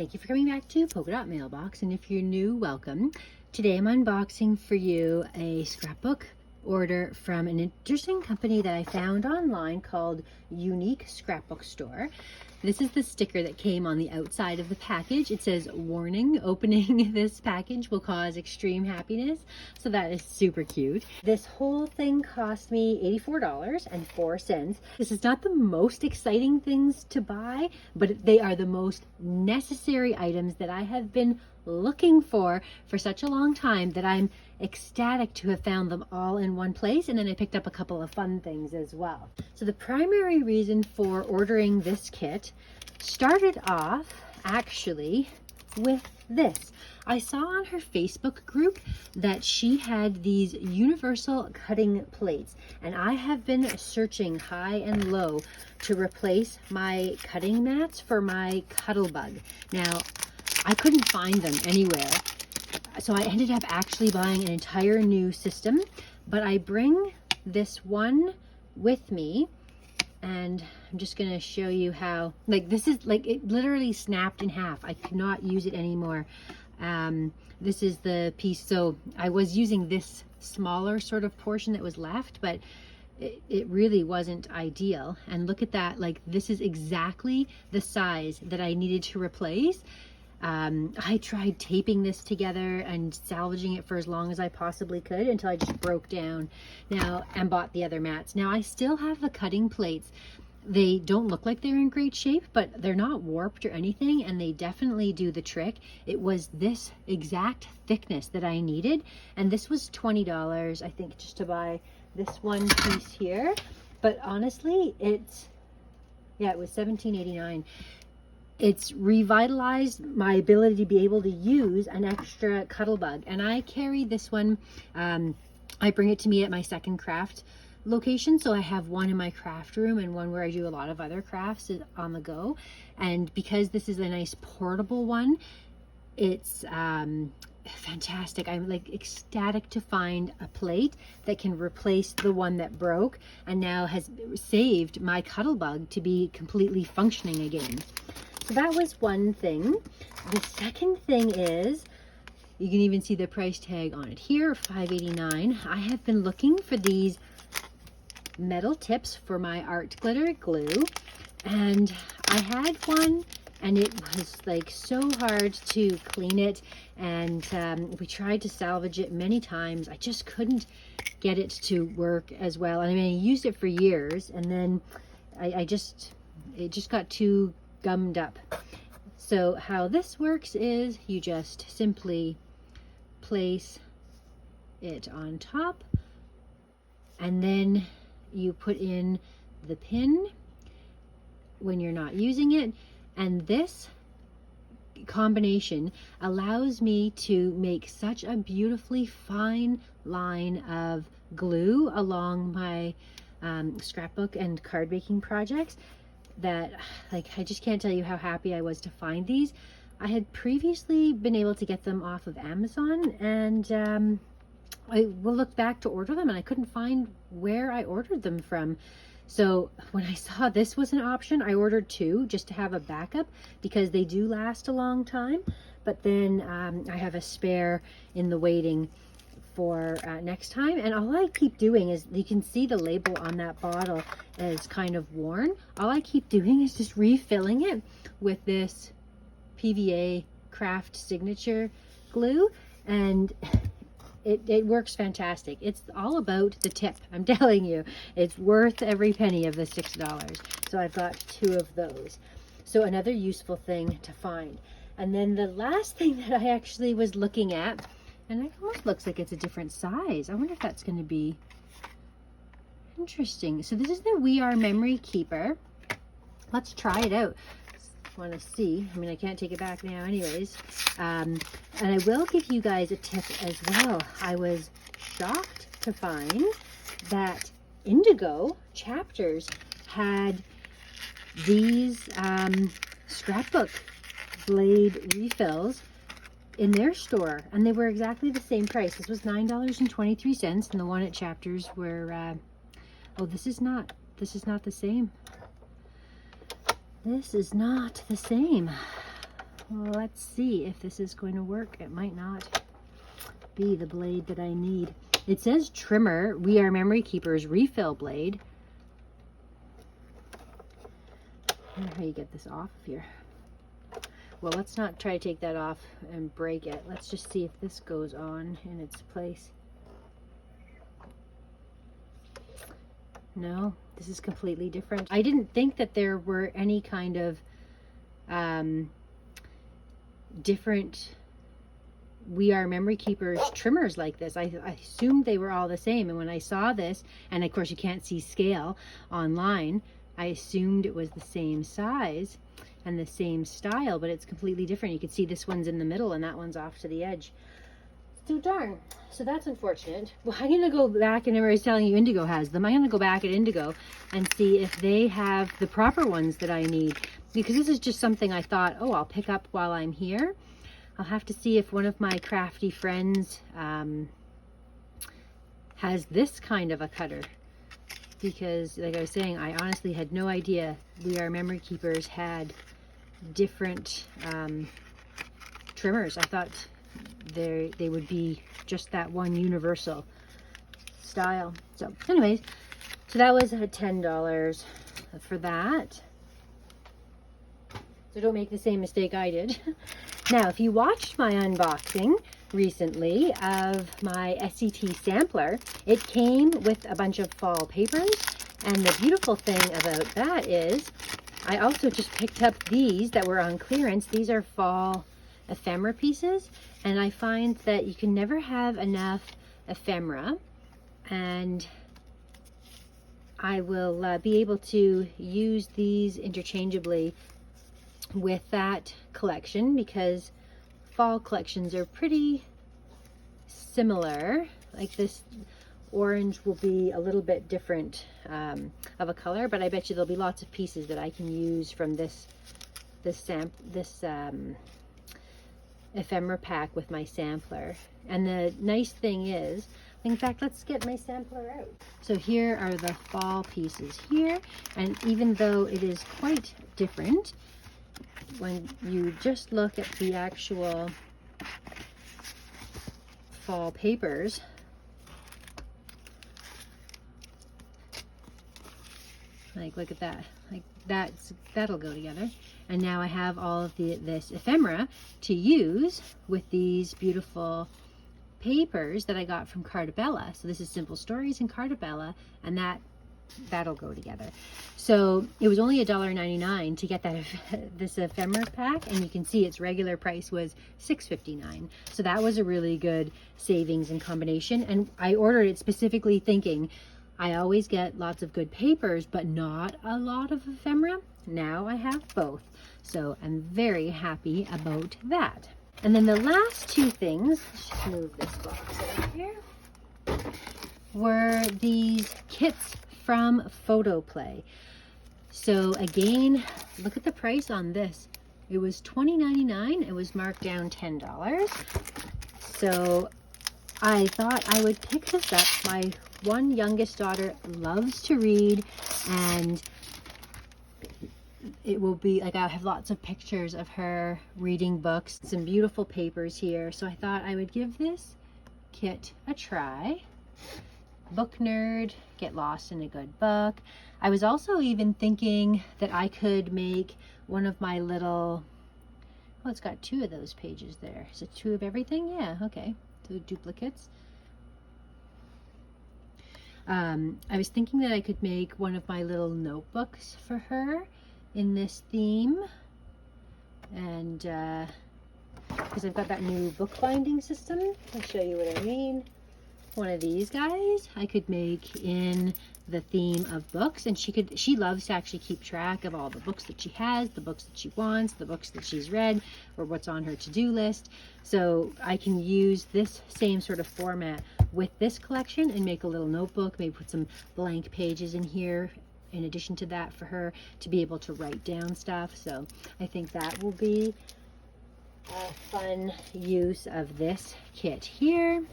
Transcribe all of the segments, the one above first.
Thank you for coming back to Polka Dot Mailbox, and if you're new, welcome. Today I'm unboxing for you a scrapbook order from an interesting company that I found online called YOUNIQUE Scrapbook Store. This is the sticker that came on the outside of the package. It says, "Warning, opening this package will cause extreme happiness." So that is super cute. This whole thing cost me $84.04. This is not the most exciting things to buy, but they are the most necessary items that I have been looking for such a long time that I'm ecstatic to have found them all in one place. And then I picked up a couple of fun things as well. So the primary reason for ordering this kit started off actually with this. I saw on her Facebook group that she had these universal cutting plates, and I have been searching high and low to replace my cutting mats for my Cuttlebug. Now, I couldn't find them anywhere, so I ended up actually buying an entire new system, but I bring this one with me, and I'm just going to show you how, this is, it literally snapped in half. I could not use it anymore. This is the piece, so I was using this smaller sort of portion that was left, but it really wasn't ideal. And look at that, this is exactly the size that I needed to replace. I tried taping this together and salvaging it for as long as I possibly could until I just broke down now and bought the other mats. Now I still have the cutting plates. They don't look like they're in great shape, but they're not warped or anything, and they definitely do the trick. It was this exact thickness that I needed, and this was $20, I think, just to buy this one piece here. But honestly, it was $17.89. It's revitalized my ability to be able to use an extra Cuttlebug. And I carry this one, I bring it to me at my second craft location. So I have one in my craft room and one where I do a lot of other crafts on the go. And because this is a nice portable one, it's fantastic. I'm ecstatic to find a plate that can replace the one that broke and now has saved my Cuttlebug to be completely functioning again. So that was one thing. The second thing is, you can even see the price tag on it here, $5.89. I have been looking for these metal tips for my art glitter glue, and I had one, and it was so hard to clean it, and we tried to salvage it many times. I just couldn't get it to work as well. I mean, I used it for years, and then it just got too gummed up. So how this works is you just simply place it on top, and then you put in the pin when you're not using it, and this combination allows me to make such a beautifully fine line of glue along my scrapbook and card making projects that I just can't tell you how happy I was to find these. I had previously been able to get them off of Amazon, and I looked back to order them and I couldn't find where I ordered them from. So when I saw this was an option, I ordered two just to have a backup because they do last a long time. But then I have a spare in the waiting for next time, and all I keep doing is, you can see the label on that bottle is kind of worn. All I keep doing is just refilling it with this PVA craft signature glue, and it works fantastic. It's all about the tip, I'm telling you. It's worth every penny of the $6. So I've got two of those. So another useful thing to find. And then the last thing that I actually was looking at, and it almost looks like it's a different size. I wonder if that's going to be interesting. So this is the We Are Memory Keeper. Let's try it out. Want to see. I mean, I can't take it back now anyways. And I will give you guys a tip as well. I was shocked to find that Indigo Chapters had these scrapbook blade refills in their store, and they were exactly the same price. This was $9.23, and the one at Chapters were oh, this is not the same. This is not the same. Well, let's see if this is going to work. It might not be the blade that I need. It says trimmer, We Are Memory Keepers refill blade. I don't know how you get this off here. Well, let's not try to take that off and break it. Let's just see if this goes on in its place. No, this is completely different. I didn't think that there were any kind of different We Are Memory Keepers trimmers like this. I assumed they were all the same, and when I saw this, and of course you can't see scale online, I assumed it was the same size and the same style, but it's completely different. You can see this one's in the middle and that one's off to the edge. So darn. So that's unfortunate. Well, I'm going to go back, and I was telling you Indigo has them. I'm going to go back at Indigo and see if they have the proper ones that I need, because this is just something I thought, oh, I'll pick up while I'm here. I'll have to see if one of my crafty friends has this kind of a cutter, because like I was saying, I honestly had no idea We Are Memory Keepers had different trimmers. I thought they would be just that one universal style. So anyways, so that was $10 for that. So don't make the same mistake I did. Now, if you watched my unboxing recently of my SCT sampler, it came with a bunch of fall papers. And the beautiful thing about that is I also just picked up these that were on clearance. These are fall ephemera pieces, and I find that you can never have enough ephemera, and I will be able to use these interchangeably with that collection, because fall collections are pretty similar. Like this orange will be a little bit different of a color, but I bet you there'll be lots of pieces that I can use from this ephemera pack with my sampler. And the nice thing is, in fact, let's get my sampler out. So here are the fall pieces here, and even though it is quite different, when you just look at the actual fall papers, like look at that, like that'll go together. And now I have all of this ephemera to use with these beautiful papers that I got from Cardabella. So this is Simple Stories and Cardabella, and that'll go together. So it was only $1.99 to get that this ephemera pack, and you can see its regular price was $6.59. So that was a really good savings and combination. And I ordered it specifically thinking I always get lots of good papers, but not a lot of ephemera. Now I have both, so I'm very happy about that. And then the last two things, let's just move this box out here, were these kits from Photoplay. So again, look at the price on this. It was $20.99. It was marked down $10. So I thought I would pick this up. My one youngest daughter loves to read, and it will be like, I'll have lots of pictures of her reading books, some beautiful papers here. So I thought I would give this kit a try. Book nerd, get lost in a good book. I was also even thinking that I could make one of my little, oh, it's got two of those pages there. Is it two of everything? Yeah, okay. Two duplicates. I was thinking that I could make one of my little notebooks for her in this theme, and because I've got that new bookbinding system. I'll show you what I mean. One of these guys I could make in the theme of books, and she loves to actually keep track of all the books that she has, the books that she wants, the books that she's read, or what's on her to-do list. So I can use this same sort of format with this collection and make a little notebook, maybe put some blank pages in here in addition to that for her to be able to write down stuff. So I think that will be a fun use of this kit here.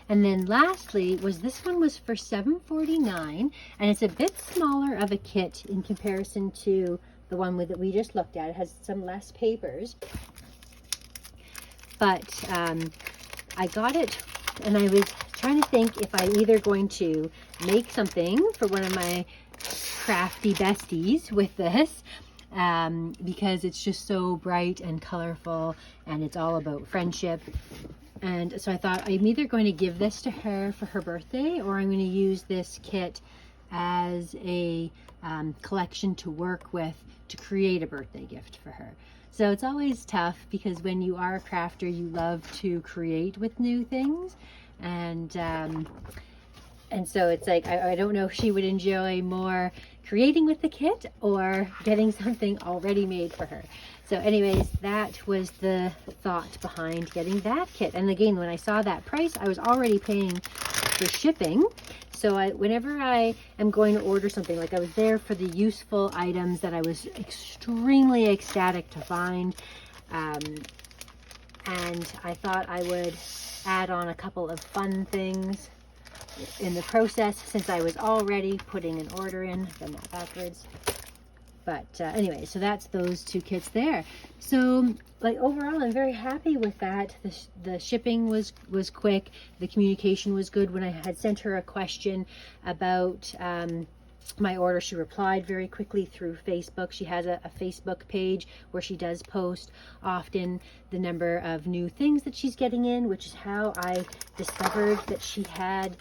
And then lastly this one was for $7.49, and it's a bit smaller of a kit in comparison to the one that we just looked at. It has some less papers, but I got it, and I was trying to think if I'm either going to make something for one of my crafty besties with this, because it's just so bright and colorful, and it's all about friendship. And so I thought I'm either going to give this to her for her birthday, or I'm going to use this kit as a collection to work with to create a birthday gift for her. So it's always tough, because when you are a crafter, you love to create with new things, and so it's like, I don't know if she would enjoy more creating with the kit or getting something already made for her. So anyways, that was the thought behind getting that kit. And again, when I saw that price, I was already paying for shipping. So whenever I am going to order something, like I was there for the useful items that I was extremely ecstatic to find. And I thought I would add on a couple of fun things in the process, since I was already putting an order in. I've done that backwards. But anyway, so that's those two kits there. So like overall, I'm very happy with that. The shipping was quick. The communication was good. When I had sent her a question about my order, she replied very quickly through Facebook. She has a Facebook page where she does post often the number of new things that she's getting in, which is how I discovered that she had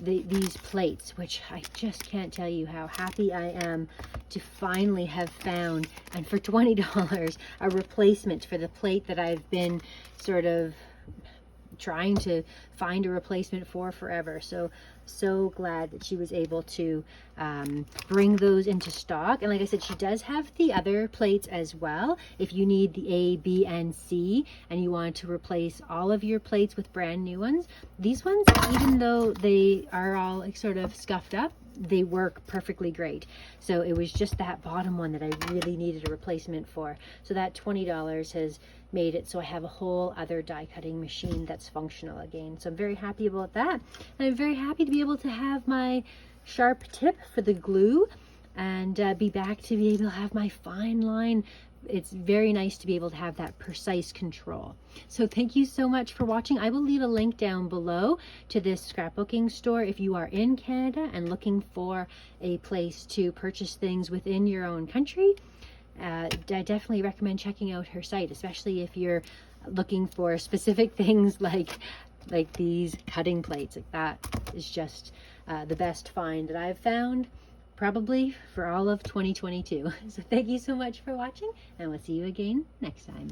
these plates, which I just can't tell you how happy I am to finally have found, and for $20, a replacement for the plate that I've been sort of trying to find a replacement for forever. So glad that she was able to bring those into stock. And like I said, she does have the other plates as well. If you need the A, B, and C, and you want to replace all of your plates with brand new ones, these ones, even though they are all like sort of scuffed up, they work perfectly great. So it was just that bottom one that I really needed a replacement for. So that $20 has made it so I have a whole other die cutting machine that's functional again. So I'm very happy about that. And I'm very happy to be able to have my sharp tip for the glue, and be back to be able to have my fine line. It's very nice to be able to have that precise control. So thank you so much for watching. I will leave a link down below to this scrapbooking store if you are in Canada and looking for a place to purchase things within your own country. I definitely recommend checking out her site, especially if you're looking for specific things like these cutting plates. Like that is just the best find that I've found probably for all of 2022. So thank you so much for watching, and we'll see you again next time.